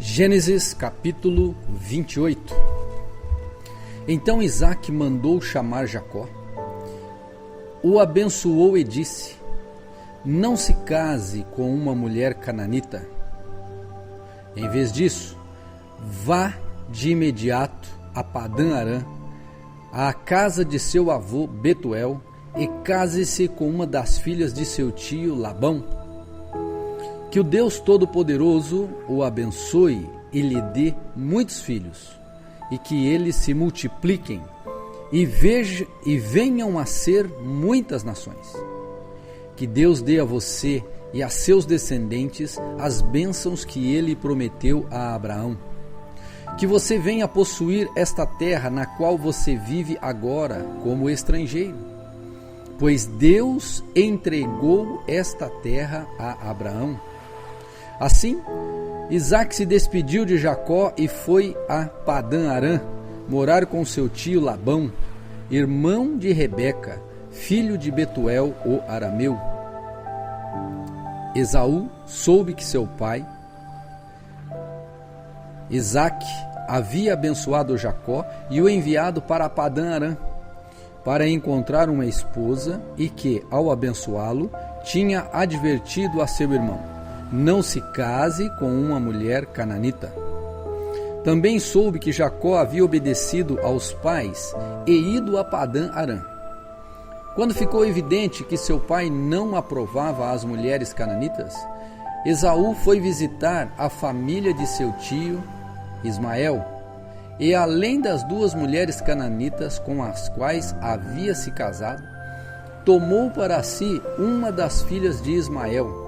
Gênesis capítulo 28. Então Isaque mandou chamar Jacó, o abençoou e disse: não se case com uma mulher cananita. Em vez disso, vá de imediato a Padã-Arã, à casa de seu avô Betuel, e case-se com uma das filhas de seu tio Labão. Que o Deus Todo-Poderoso o abençoe e lhe dê muitos filhos, e que eles se multipliquem e venham a ser muitas nações. Que Deus dê a você e a seus descendentes as bênçãos que ele prometeu a Abraão. Que você venha possuir esta terra na qual você vive agora como estrangeiro, pois Deus entregou esta terra a Abraão. Assim, Isaque se despediu de Jacó e foi a Padã-Arã morar com seu tio Labão, irmão de Rebeca, filho de Betuel o arameu. Esaú soube que seu pai, Isaque, havia abençoado Jacó e o enviado para Padã-Arã para encontrar uma esposa, e que, ao abençoá-lo, tinha advertido a seu irmão: não se case com uma mulher cananita. Também soube que Jacó havia obedecido aos pais e ido a Padã-Arã. Quando ficou evidente que seu pai não aprovava as mulheres cananitas, Esaú foi visitar a família de seu tio Ismael, e além das duas mulheres cananitas com as quais havia se casado, tomou para si uma das filhas de Ismael.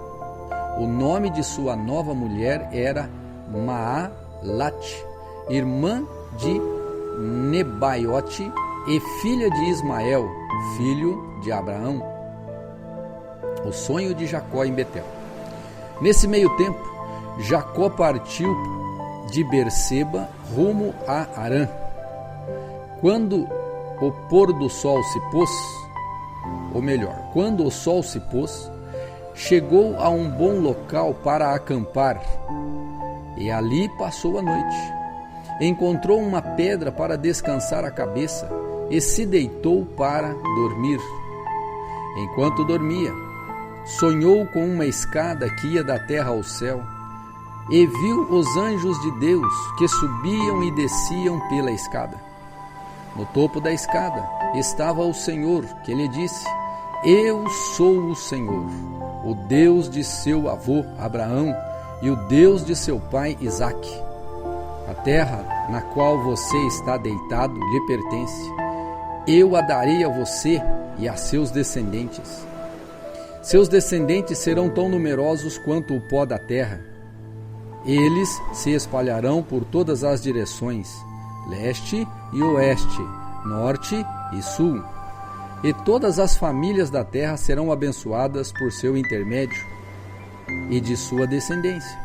O nome de sua nova mulher era Maalate, irmã de Nebaiote e filha de Ismael, filho de Abraão. O sonho de Jacó em Betel. Nesse meio tempo, Jacó partiu de Berseba rumo a Harã. Quando o pôr do sol se pôs, ou melhor, quando o sol se pôs, chegou a um bom local para acampar, e ali passou a noite. Encontrou uma pedra para descansar a cabeça e se deitou para dormir. Enquanto dormia, sonhou com uma escada que ia da terra ao céu, e viu os anjos de Deus que subiam e desciam pela escada. No topo da escada estava o Senhor, que lhe disse: eu sou o Senhor, o Deus de seu avô Abraão e o Deus de seu pai Isaque. A terra na qual você está deitado lhe pertence. Eu a darei a você e a seus descendentes. Seus descendentes serão tão numerosos quanto o pó da terra. Eles se espalharão por todas as direções, leste e oeste, norte e sul. E todas as famílias da terra serão abençoadas por seu intermédio e de sua descendência.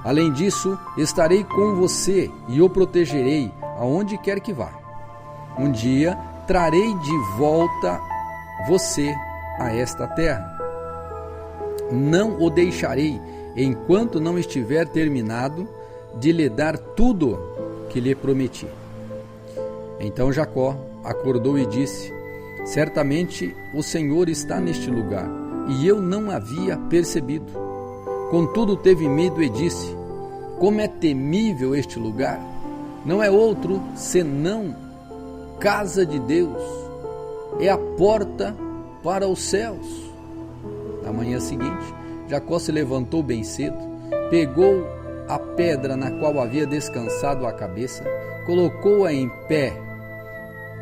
Além disso, estarei com você e o protegerei aonde quer que vá. Um dia trarei de volta você a esta terra. Não o deixarei enquanto não estiver terminado de lhe dar tudo que lhe prometi. Então Jacó acordou e disse: certamente o Senhor está neste lugar, e eu não havia percebido. Contudo teve medo e disse: como é temível este lugar! Não é outro senão casa de Deus, é a porta para os céus. Na manhã seguinte, Jacó se levantou bem cedo, pegou a pedra na qual havia descansado a cabeça, colocou-a em pé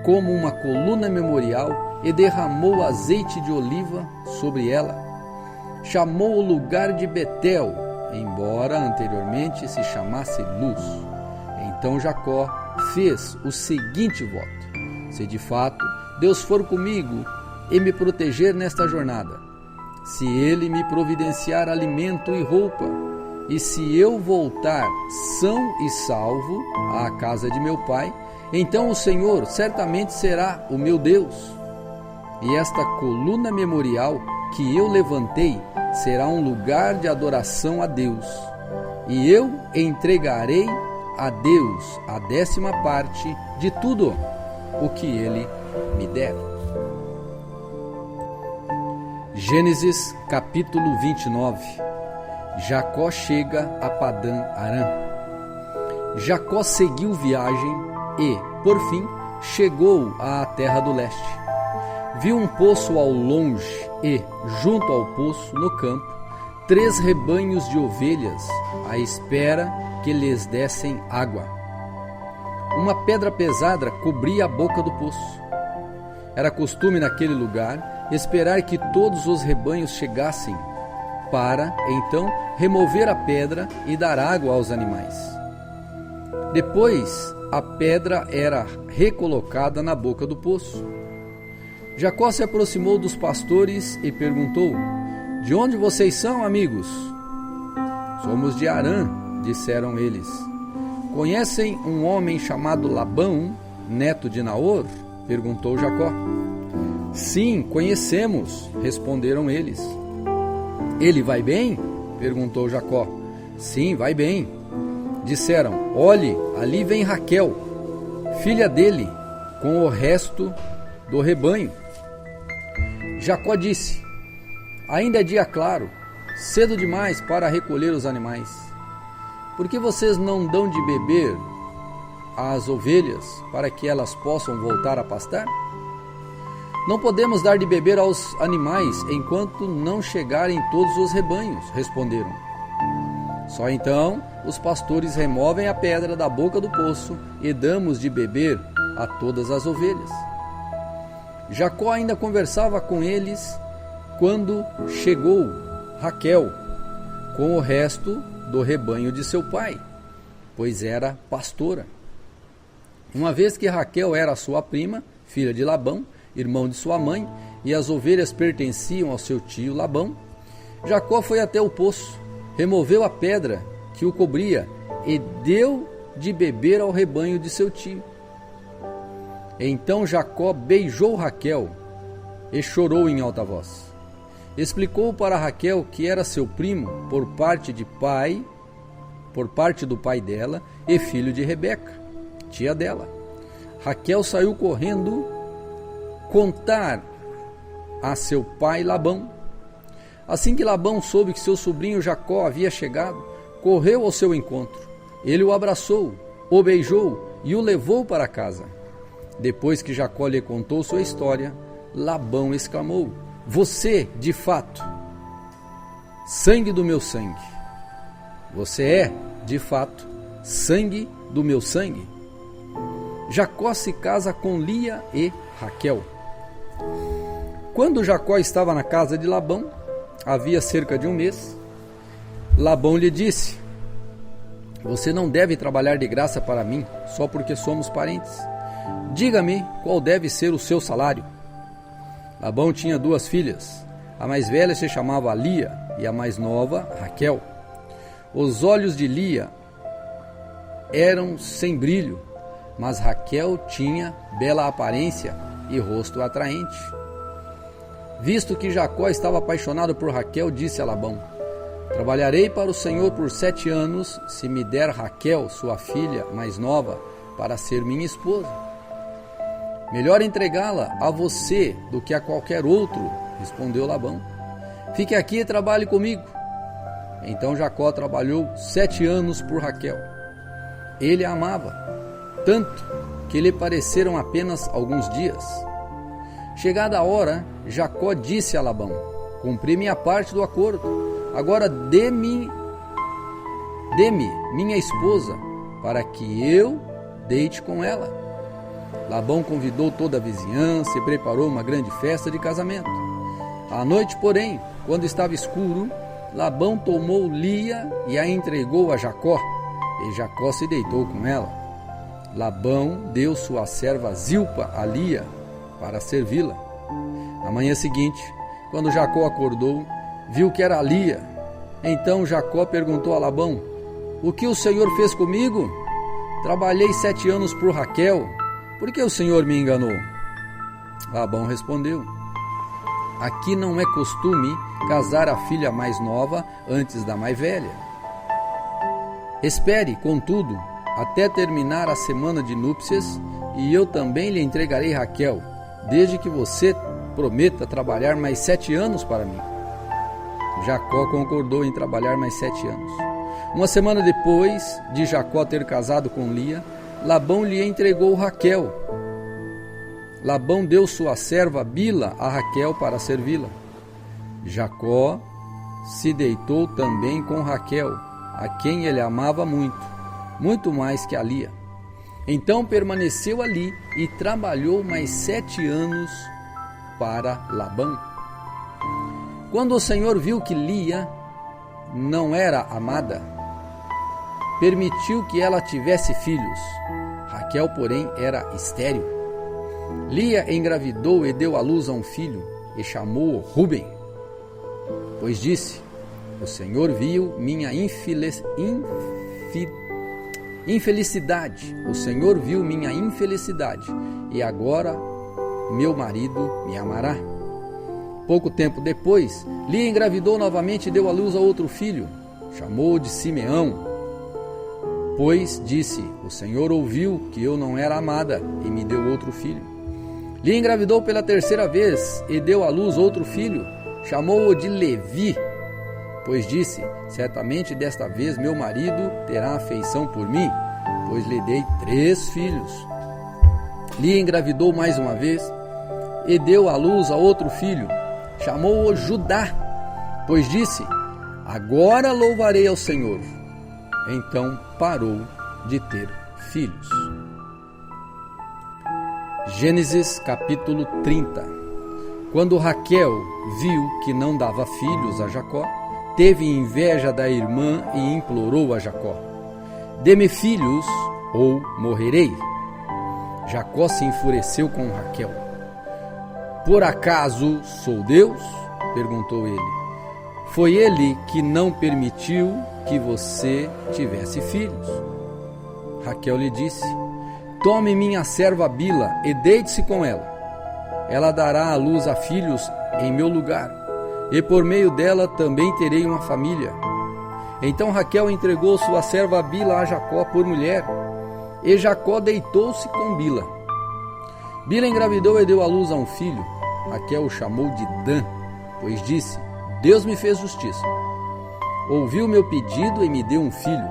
como uma coluna memorial e derramou azeite de oliva sobre ela. Chamou o lugar de Betel, embora anteriormente se chamasse Luz. Então Jacó fez o seguinte voto: se de fato Deus for comigo e me proteger nesta jornada, se ele me providenciar alimento e roupa, e se eu voltar são e salvo à casa de meu pai, então o Senhor certamente será o meu Deus, e esta coluna memorial que eu levantei será um lugar de adoração a Deus. e eu entregarei a Deus a 10ª parte de tudo o que ele me der. Gênesis capítulo 29. Jacó chega a Padã Arã. Jacó seguiu viagem e, por fim, chegou à terra do leste. Viu um poço ao longe e, junto ao poço, no campo, 3 rebanhos de ovelhas à espera que lhes dessem água. Uma pedra pesada cobria a boca do poço. Era costume naquele lugar esperar que todos os rebanhos chegassem para, então, remover a pedra e dar água aos animais. Depois, a pedra era recolocada na boca do poço. Jacó se aproximou dos pastores e perguntou: de onde vocês são, amigos? Somos de Harã, disseram eles. Conhecem um homem chamado Labão, neto de Naor? Perguntou Jacó. Sim, conhecemos, responderam eles. Ele vai bem? Perguntou Jacó. Sim, vai bem. Disseram: olhe, ali vem Raquel, filha dele, com o resto do rebanho. Jacó disse: ainda é dia claro, cedo demais para recolher os animais. Por que vocês não dão de beber às ovelhas para que elas possam voltar a pastar? Não podemos dar de beber aos animais enquanto não chegarem todos os rebanhos, responderam. Só então os pastores removem a pedra da boca do poço e damos de beber a todas as ovelhas. Jacó ainda conversava com eles quando chegou Raquel com o resto do rebanho de seu pai, pois era pastora. Uma vez que Raquel era sua prima, filha de Labão, irmão de sua mãe, e as ovelhas pertenciam ao seu tio Labão, Jacó foi até o poço, removeu a pedra que o cobria e deu de beber ao rebanho de seu tio. Então Jacó beijou Raquel e chorou em alta voz. Explicou para Raquel que era seu primo por parte do pai dela e filho de Rebeca, tia dela. Raquel saiu correndo contar a seu pai Labão. Assim que Labão soube que seu sobrinho Jacó havia chegado, correu ao seu encontro. Ele o abraçou, o beijou e o levou para casa. Depois que Jacó lhe contou sua história, Labão exclamou: você, de fato, sangue do meu sangue. Você é, de fato, sangue do meu sangue. Jacó se casa com Lia e Raquel. Quando Jacó estava na casa de Labão, havia cerca de um mês, Labão lhe disse: você não deve trabalhar de graça para mim, só porque somos parentes. Diga-me qual deve ser o seu salário. Labão tinha 2 filhas. A mais velha se chamava Lia e a mais nova Raquel. Os olhos de Lia eram sem brilho, mas Raquel tinha bela aparência e rosto atraente. Visto que Jacó estava apaixonado por Raquel, disse a Labão: trabalharei para o Senhor por 7 anos, se me der Raquel, sua filha mais nova, para ser minha esposa. Melhor entregá-la a você do que a qualquer outro, respondeu Labão. Fique aqui e trabalhe comigo. Então Jacó trabalhou 7 anos por Raquel. Ele a amava, tanto que lhe pareceram apenas alguns dias. Chegada a hora, Jacó disse a Labão: cumpri minha parte do acordo. Agora dê-me minha esposa, para que eu deite com ela. Labão convidou toda a vizinhança e preparou uma grande festa de casamento. À noite, porém, quando estava escuro, Labão tomou Lia e a entregou a Jacó, e Jacó se deitou com ela. Labão deu sua serva Zilpa a Lia para servi-la. Na manhã seguinte, quando Jacó acordou, viu que era Lia. Então Jacó perguntou a Labão: o que o Senhor fez comigo? Trabalhei 7 anos por Raquel. Por que o Senhor me enganou? Labão respondeu: aqui não é costume casar a filha mais nova antes da mais velha. Espere, contudo, até terminar a semana de núpcias, e eu também lhe entregarei Raquel, desde que você prometa trabalhar mais 7 anos para mim. Jacó concordou em trabalhar mais 7 anos. Uma semana depois de Jacó ter casado com Lia, Labão lhe entregou Raquel. Labão deu sua serva Bila a Raquel para servi-la. Jacó se deitou também com Raquel, a quem ele amava muito, muito mais que a Lia. Então permaneceu ali e trabalhou mais 7 anos para Labão. Quando o Senhor viu que Lia não era amada, permitiu que ela tivesse filhos. Raquel, porém, era estéril. Lia engravidou e deu à luz a um filho, e chamou-o Ruben, pois disse: o Senhor viu minha infelicidade. O Senhor viu minha infelicidade, e agora meu marido me amará. Pouco tempo depois, Lia engravidou novamente e deu à luz a outro filho. Chamou-o de Simeão, pois disse: o Senhor ouviu que eu não era amada e me deu outro filho. Lia engravidou pela 3ª vez e deu à luz outro filho. Chamou-o de Levi, pois disse: certamente desta vez meu marido terá afeição por mim, pois lhe dei 3 filhos. Lia engravidou mais uma vez e deu à luz a outro filho. Chamou-o Judá, pois disse: agora louvarei ao Senhor. Então parou de ter filhos. Gênesis capítulo 30. Quando Raquel viu que não dava filhos a Jacó, teve inveja da irmã e implorou a Jacó: dê-me filhos ou morrerei. Jacó se enfureceu com Raquel. Por acaso sou Deus? Perguntou ele. Foi ele que não permitiu que você tivesse filhos. Raquel lhe disse: tome minha serva Bila e deite-se com ela. Ela dará à luz a filhos em meu lugar, e por meio dela também terei uma família. Então Raquel entregou sua serva Bila a Jacó por mulher, e Jacó deitou-se com Bila. Bila engravidou e deu à luz a um filho. Raquel o chamou de Dan, pois disse: Deus me fez justiça. Ouviu meu pedido e me deu um filho.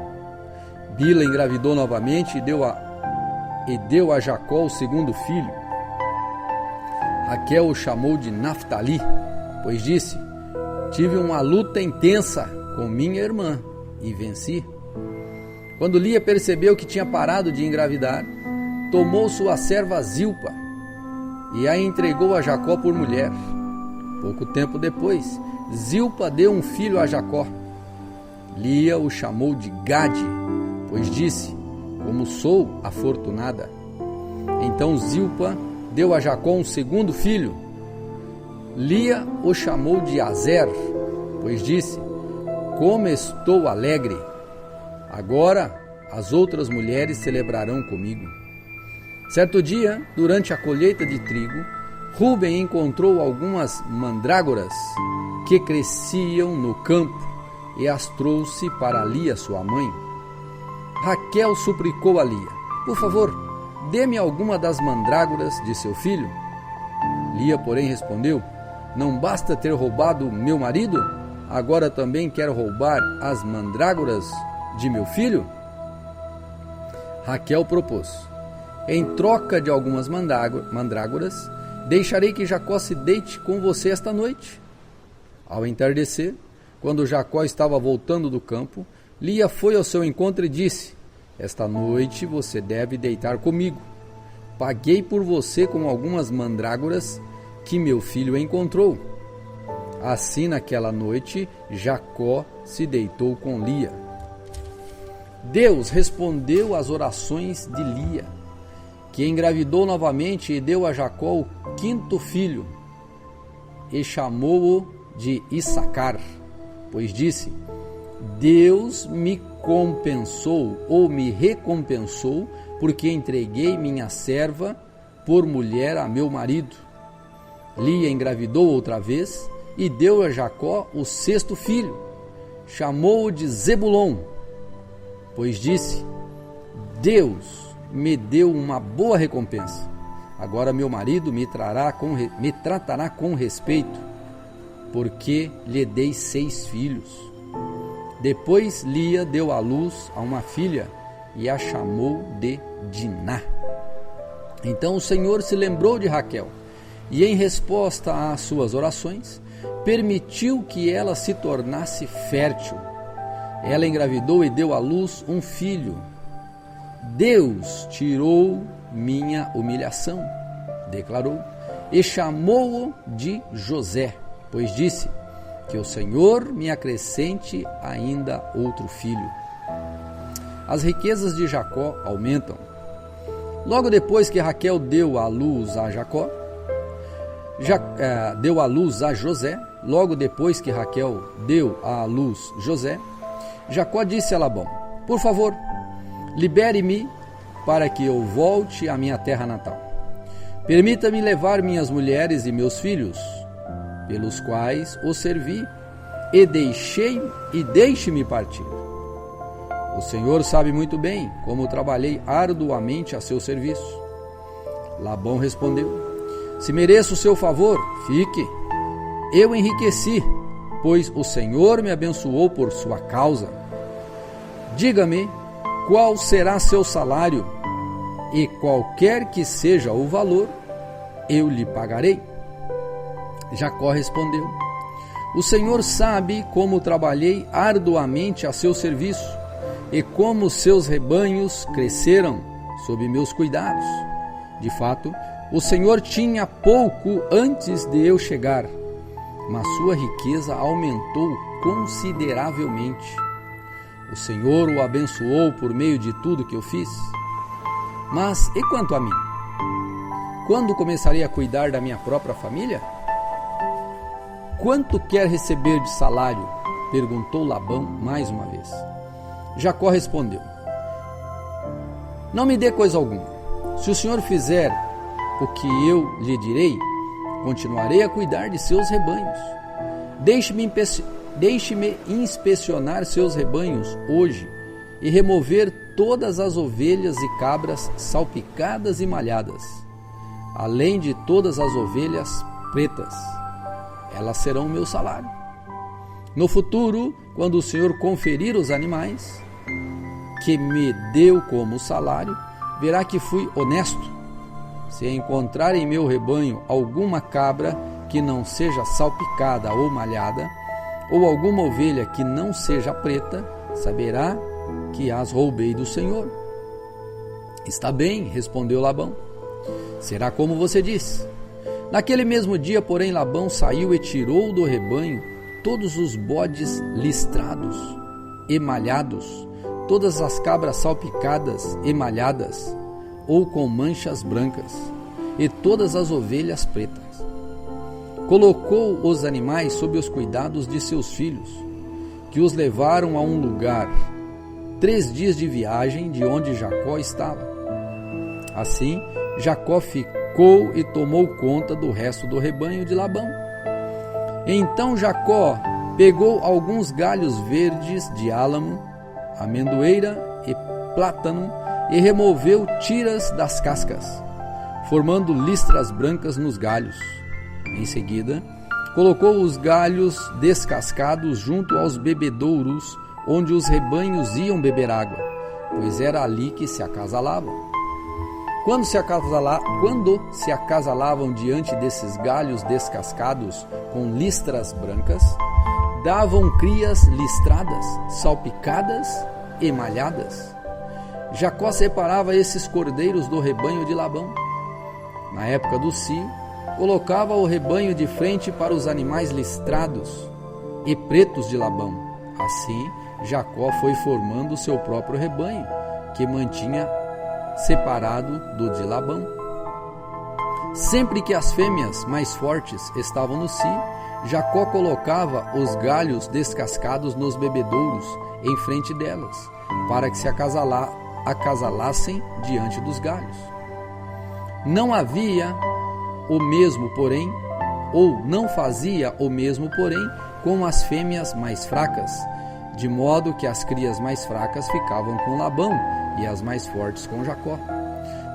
Bila engravidou novamente e deu a Jacó o segundo filho. Raquel o chamou de Naftali, pois disse: tive uma luta intensa com minha irmã e venci. Quando Lia percebeu que tinha parado de engravidar, tomou sua serva Zilpa e a entregou a Jacó por mulher. Pouco tempo depois, Zilpa deu um filho a Jacó. Lia o chamou de Gade, pois disse: como sou afortunada. Então Zilpa deu a Jacó um segundo filho. Lia o chamou de Azer, pois disse: como estou alegre. Agora as outras mulheres celebrarão comigo. Certo dia, durante a colheita de trigo, Ruben encontrou algumas mandrágoras que cresciam no campo e as trouxe para Lia, sua mãe. Raquel suplicou a Lia: por favor, dê-me alguma das mandrágoras de seu filho. Lia, porém, respondeu: não basta ter roubado meu marido? Agora também quero roubar as mandrágoras de meu filho? Raquel propôs: em troca de algumas mandrágoras, deixarei que Jacó se deite com você esta noite. Ao entardecer, quando Jacó estava voltando do campo, Lia foi ao seu encontro e disse: esta noite você deve deitar comigo. Paguei por você com algumas mandrágoras que meu filho encontrou. Assim, naquela noite, Jacó se deitou com Lia. Deus respondeu às orações de Lia, que engravidou novamente e deu a Jacó o 5º filho, e chamou-o de Issacar, pois disse: Deus me compensou ou me recompensou, porque entreguei minha serva por mulher a meu marido. Lia engravidou outra vez e deu a Jacó o 6º filho, chamou-o de Zebulon. pois disse: Deus me deu uma boa recompensa. Agora meu marido me tratará com respeito, porque lhe dei 6 filhos. Depois Lia deu à luz a uma filha e a chamou de Diná. Então o Senhor se lembrou de Raquel e, em resposta às suas orações, permitiu que ela se tornasse fértil. Ela engravidou e deu à luz um filho. Deus tirou minha humilhação, declarou, e chamou-o de José, pois disse: que o Senhor me acrescente ainda outro filho. As riquezas de Jacó aumentam. Logo depois que Raquel deu à luz a José, logo depois que Raquel deu à luz José, Jacó disse a Labão: por favor, libere-me para que eu volte à minha terra natal. Permita-me levar minhas mulheres e meus filhos, pelos quais o servi, e deixe-me partir. O Senhor sabe muito bem como trabalhei arduamente a seu serviço. Labão respondeu: se mereço o seu favor, fique. Eu enriqueci, pois o Senhor me abençoou por sua causa. Diga-me qual será seu salário, e qualquer que seja o valor, eu lhe pagarei. Jacó respondeu: o Senhor sabe como trabalhei arduamente a seu serviço, e como seus rebanhos cresceram sob meus cuidados. De fato, o Senhor tinha pouco antes de eu chegar, mas sua riqueza aumentou consideravelmente. O Senhor o abençoou por meio de tudo que eu fiz. Mas e quanto a mim? Quando começarei a cuidar da minha própria família? Quanto quer receber de salário? Perguntou Labão mais uma vez. Jacó respondeu: não me dê coisa alguma. Se o Senhor fizer o que eu lhe direi, continuarei a cuidar de seus rebanhos. Deixe-me inspecionar seus rebanhos hoje e remover todas as ovelhas e cabras salpicadas e malhadas, além de todas as ovelhas pretas. Elas serão o meu salário. No futuro, quando o Senhor conferir os animais que me deu como salário, verá que fui honesto. Se encontrar em meu rebanho alguma cabra que não seja salpicada ou malhada, ou alguma ovelha que não seja preta, saberá que as roubei do Senhor. Está bem, respondeu Labão. Será como você diz. Naquele mesmo dia, porém, Labão saiu e tirou do rebanho todos os bodes listrados, emalhados, todas as cabras salpicadas, emalhadas, ou com manchas brancas, e todas as ovelhas pretas. Colocou os animais sob os cuidados de seus filhos, que os levaram a um lugar, 3 dias de viagem de onde Jacó estava. Assim, Jacó ficou e tomou conta do resto do rebanho de Labão. Então Jacó pegou alguns galhos verdes de álamo, amendoeira e plátano e removeu tiras das cascas, formando listras brancas nos galhos. Em seguida, colocou os galhos descascados junto aos bebedouros onde os rebanhos iam beber água, pois era ali que se acasalavam. Quando se acasalavam diante desses galhos descascados com listras brancas, davam crias listradas, salpicadas e malhadas. Jacó separava esses cordeiros do rebanho de Labão. Na época do cio, colocava o rebanho de frente para os animais listrados e pretos de Labão. Assim, Jacó foi formando seu próprio rebanho, que mantinha separado do de Labão. Sempre que as fêmeas mais fortes estavam no cio, Jacó colocava os galhos descascados nos bebedouros em frente delas, para que se acasalassem diante dos galhos. Não havia o mesmo, porém, ou não fazia o mesmo, porém, com as fêmeas mais fracas, de modo que as crias mais fracas ficavam com Labão e as mais fortes com Jacó.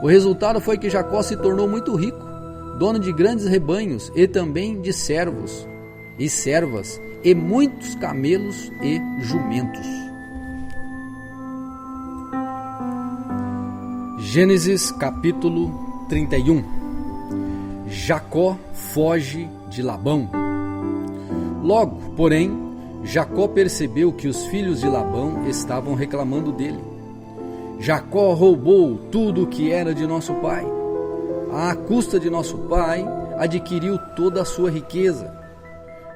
O resultado foi que Jacó se tornou muito rico, dono de grandes rebanhos e também de servos e servas e muitos camelos e jumentos. Gênesis capítulo 31. Jacó foge de Labão. Logo, porém, Jacó percebeu que os filhos de Labão estavam reclamando dele. Jacó roubou tudo o que era de nosso pai. À custa de nosso pai, adquiriu toda a sua riqueza.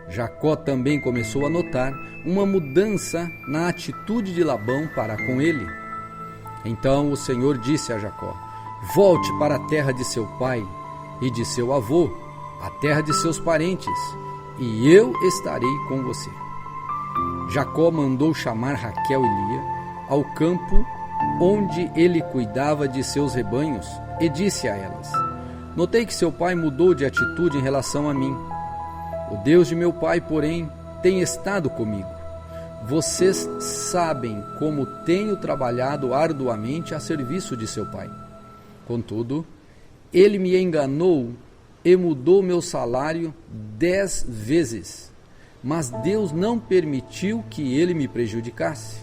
Jacó também começou a notar uma mudança na atitude de Labão para com ele. Então o Senhor disse a Jacó: volte para a terra de seu pai e de seu avô, a terra de seus parentes, e eu estarei com você. Jacó mandou chamar Raquel e Lia ao campo onde ele cuidava de seus rebanhos e disse a elas: notei que seu pai mudou de atitude em relação a mim. O Deus de meu pai, porém, tem estado comigo. Vocês sabem como tenho trabalhado arduamente a serviço de seu pai. Contudo, ele me enganou e mudou meu salário 10 vezes. Mas Deus não permitiu que ele me prejudicasse.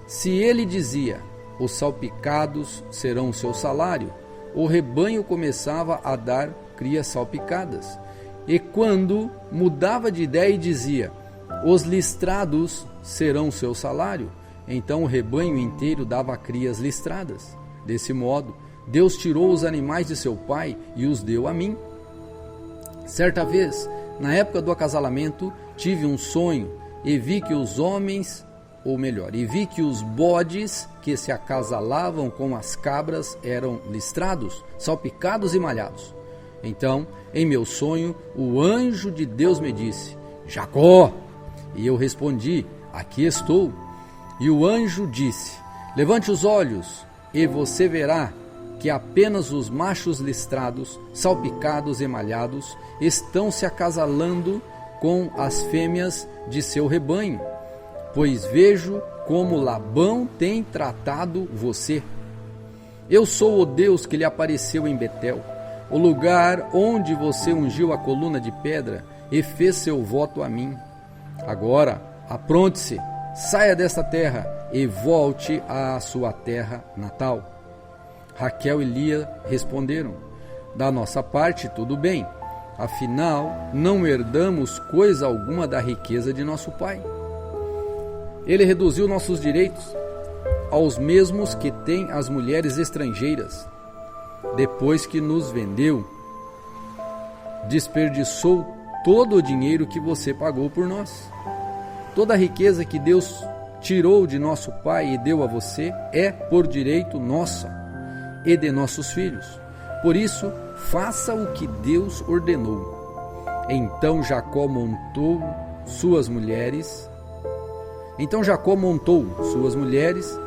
Se ele dizia: os salpicados serão o seu salário, o rebanho começava a dar crias salpicadas. E quando mudava de ideia e dizia: os listrados serão o seu salário, então o rebanho inteiro dava crias listradas. Desse modo, Deus tirou os animais de seu pai e os deu a mim. Certa vez, na época do acasalamento, tive um sonho e vi que os bodes que se acasalavam com as cabras eram listrados, salpicados e malhados. Então, em meu sonho, o anjo de Deus me disse: Jacó! E eu respondi: aqui estou. E o anjo disse: levante os olhos e você verá que apenas os machos listrados, salpicados e malhados, estão se acasalando com as fêmeas de seu rebanho, pois vejo como Labão tem tratado você. Eu sou o Deus que lhe apareceu em Betel, o lugar onde você ungiu a coluna de pedra e fez seu voto a mim. Agora, apronte-se, saia desta terra e volte à sua terra natal. Raquel e Lia responderam: da nossa parte, tudo bem. Afinal, não herdamos coisa alguma da riqueza de nosso pai. Ele reduziu nossos direitos aos mesmos que têm as mulheres estrangeiras. Depois que nos vendeu, desperdiçou todo o dinheiro que você pagou por nós. Toda a riqueza que Deus tirou de nosso pai e deu a você é por direito nossa e de nossos filhos. Por isso, faça o que Deus ordenou. Então Jacó montou suas mulheres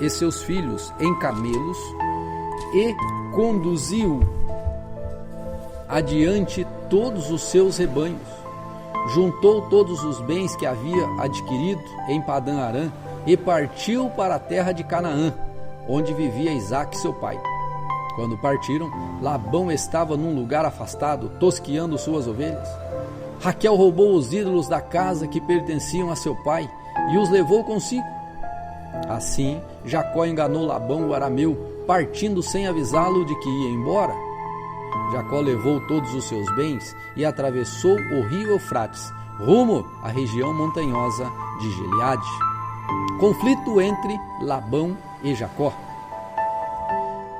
e seus filhos em camelos e conduziu adiante todos os seus rebanhos. Juntou todos os bens que havia adquirido em Padã-Arã e partiu para a terra de Canaã, onde vivia Isaque, seu pai. Quando partiram, Labão estava num lugar afastado, tosqueando suas ovelhas. Raquel roubou os ídolos da casa que pertenciam a seu pai e os levou consigo. Assim, Jacó enganou Labão, o arameu, partindo sem avisá-lo de que ia embora. Jacó levou todos os seus bens e atravessou o rio Eufrates, rumo à região montanhosa de Gileade. Conflito entre Labão e Jacó.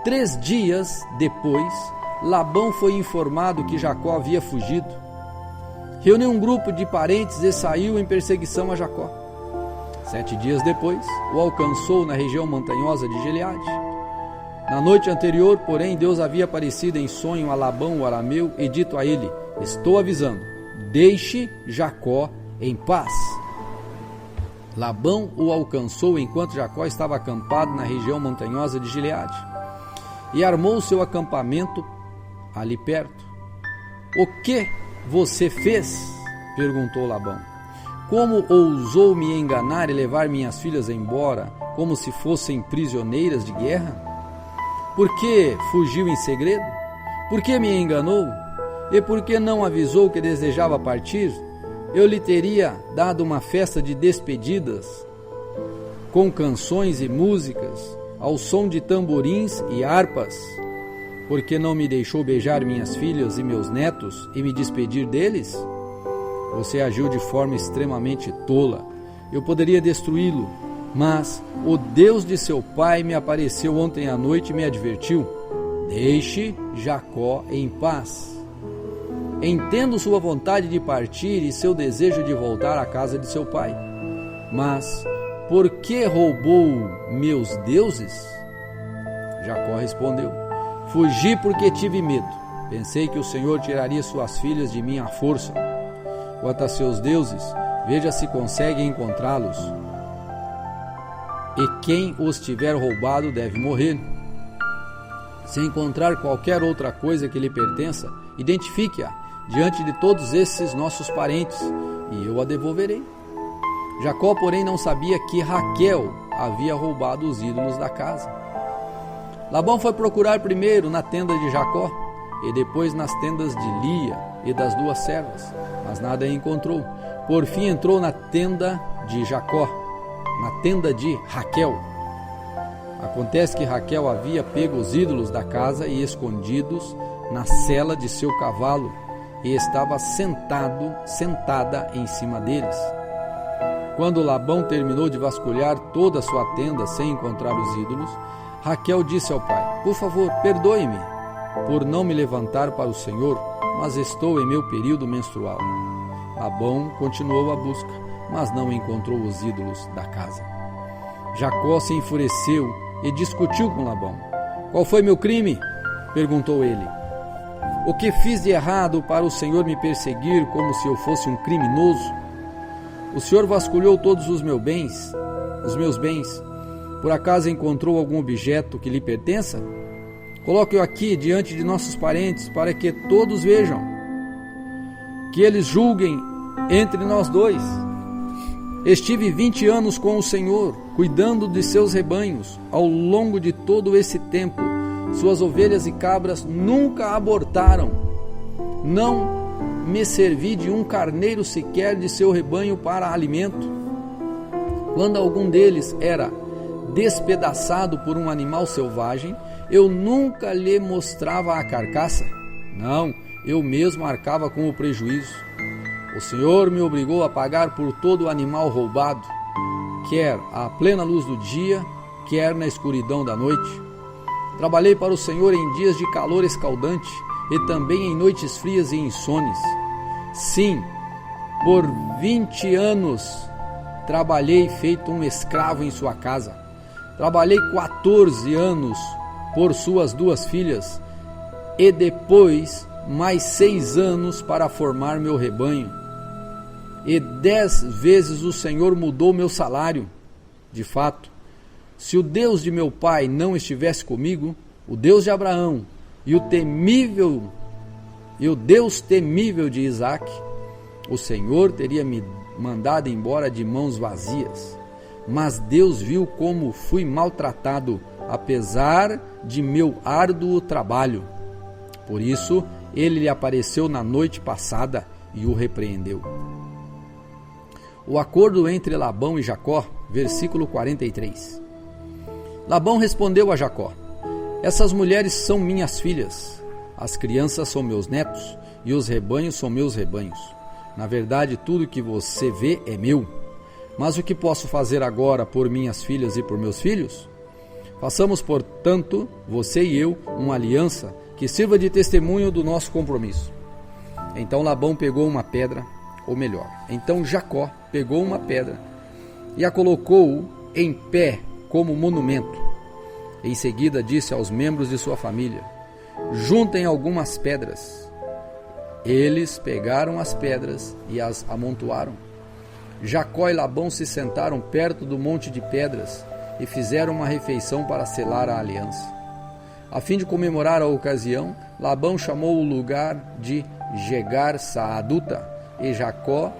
3 dias depois, Labão foi informado que Jacó havia fugido. Reuniu um grupo de parentes e saiu em perseguição a Jacó. 7 dias depois, o alcançou na região montanhosa de Gileade. Na noite anterior, porém, Deus havia aparecido em sonho a Labão, o arameu, e dito a ele: estou avisando, deixe Jacó em paz. Labão o alcançou enquanto Jacó estava acampado na região montanhosa de Gileade e armou seu acampamento ali perto. O que você fez? Perguntou Labão. Como ousou me enganar e levar minhas filhas embora, como se fossem prisioneiras de guerra? Por que fugiu em segredo? Por que me enganou? E por que não avisou que desejava partir? Eu lhe teria dado uma festa de despedidas, com canções e músicas, ao som de tamborins e harpas. Por que não me deixou beijar minhas filhas e meus netos e me despedir deles? Você agiu de forma extremamente tola. Eu poderia destruí-lo, mas o Deus de seu pai me apareceu ontem à noite e me advertiu: deixe Jacó em paz. Entendo sua vontade de partir e seu desejo de voltar à casa de seu pai. Mas por que roubou meus deuses? Jacó respondeu: fugi porque tive medo. Pensei que o Senhor tiraria suas filhas de mim à força. Quanto a seus deuses, veja se consegue encontrá-los. E quem os tiver roubado deve morrer. Se encontrar qualquer outra coisa que lhe pertença, identifique-a diante de todos esses nossos parentes, e eu a devolverei. Jacó, porém, não sabia que Raquel havia roubado os ídolos da casa. Labão foi procurar primeiro na tenda de Jacó, e depois nas tendas de Lia e das duas servas, mas nada encontrou. Por fim entrou na tenda de Jacó, na tenda de Raquel. Acontece que Raquel havia pego os ídolos da casa e escondidos na sela de seu cavalo, e estava sentada em cima deles. Quando Labão terminou de vasculhar toda a sua tenda sem encontrar os ídolos, Raquel disse ao pai: por favor, perdoe-me por não me levantar para o Senhor, mas estou em meu período menstrual. Labão continuou a busca, mas não encontrou os ídolos da casa. Jacó se enfureceu e discutiu com Labão. Qual foi meu crime? Perguntou ele. O que fiz de errado para o Senhor me perseguir como se eu fosse um criminoso? O Senhor vasculhou todos os meus bens. Por acaso encontrou algum objeto que lhe pertença? Coloque-o aqui diante de nossos parentes para que todos vejam, que eles julguem entre nós dois. Estive 20 anos com o Senhor, cuidando de seus rebanhos. Ao longo de todo esse tempo, suas ovelhas e cabras nunca abortaram. Não me servi de um carneiro sequer de seu rebanho para alimento. Quando algum deles era despedaçado por um animal selvagem, eu nunca lhe mostrava a carcaça. Não, eu mesmo arcava com o prejuízo. O Senhor me obrigou a pagar por todo animal roubado, quer à plena luz do dia, quer na escuridão da noite. Trabalhei para o Senhor em dias de calor escaldante e também em noites frias e insones. Sim, por 20 anos trabalhei feito um escravo em sua casa. Trabalhei 14 anos por suas 2 filhas e depois mais 6 anos para formar meu rebanho. E 10 vezes o Senhor mudou meu salário. De fato, se o Deus de meu pai não estivesse comigo, o Deus de Abraão e o Deus temível de Isaque, o Senhor teria me mandado embora de mãos vazias. Mas Deus viu como fui maltratado, apesar de meu árduo trabalho. Por isso, ele lhe apareceu na noite passada e o repreendeu. O acordo entre Labão e Jacó, versículo 43. Labão respondeu a Jacó: essas mulheres são minhas filhas, as crianças são meus netos e os rebanhos são meus rebanhos. Na verdade, tudo que você vê é meu. Mas o que posso fazer agora por minhas filhas e por meus filhos? Façamos, portanto, você e eu, uma aliança que sirva de testemunho do nosso compromisso. Então Labão pegou uma pedra, ou melhor, então Jacó pegou uma pedra e a colocou em pé como monumento. Em seguida disse aos membros de sua família: juntem algumas pedras. Eles pegaram as pedras e as amontoaram. Jacó e Labão se sentaram perto do monte de pedras e fizeram uma refeição para selar a aliança. A fim de comemorar a ocasião, Labão chamou o lugar de Jegar Saaduta e Jacó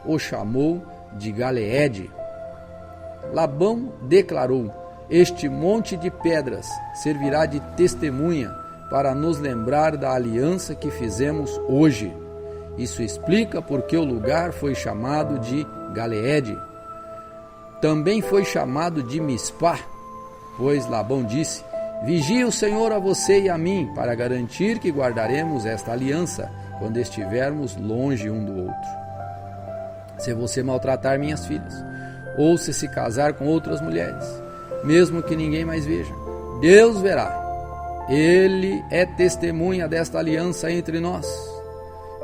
o chamou de Galeede. Labão declarou: este monte de pedras servirá de testemunha para nos lembrar da aliança que fizemos hoje. Isso explica porque o lugar foi chamado de Galeede. Também foi chamado de Mispá, pois Labão disse: vigie o Senhor a você e a mim, para garantir que guardaremos esta aliança quando estivermos longe um do outro. Se você maltratar minhas filhas, ou se casar com outras mulheres, mesmo que ninguém mais veja, Deus verá. Ele é testemunha desta aliança entre nós.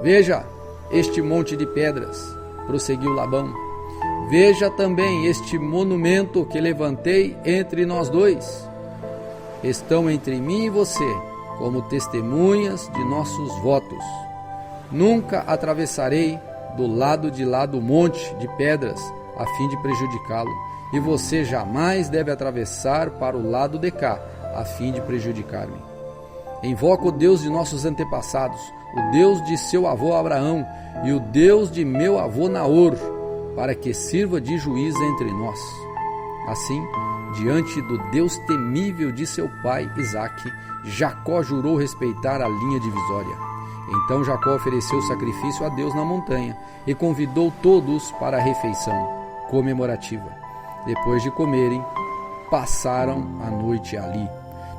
Veja este monte de pedras, prosseguiu Labão. Veja também este monumento que levantei entre nós dois. Estão entre mim e você como testemunhas de nossos votos. Nunca atravessarei do lado de lá do monte de pedras a fim de prejudicá-lo, e você jamais deve atravessar para o lado de cá a fim de prejudicar-me. Invoco o Deus de nossos antepassados, o Deus de seu avô Abraão e o Deus de meu avô Naor, para que sirva de juiz entre nós. Assim, diante do Deus temível de seu pai Isaque, Jacó jurou respeitar a linha divisória. Então Jacó ofereceu sacrifício a Deus na montanha e convidou todos para a refeição comemorativa. Depois de comerem, passaram a noite ali.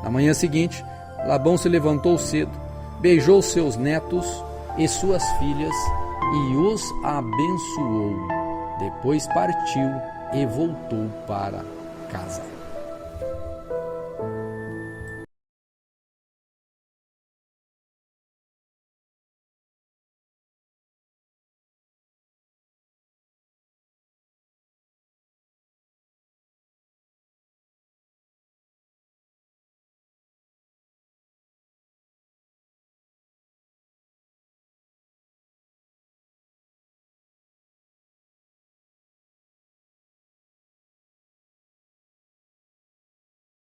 Na manhã seguinte, Labão se levantou cedo, beijou seus netos e suas filhas e os abençoou. Depois partiu e voltou para casa.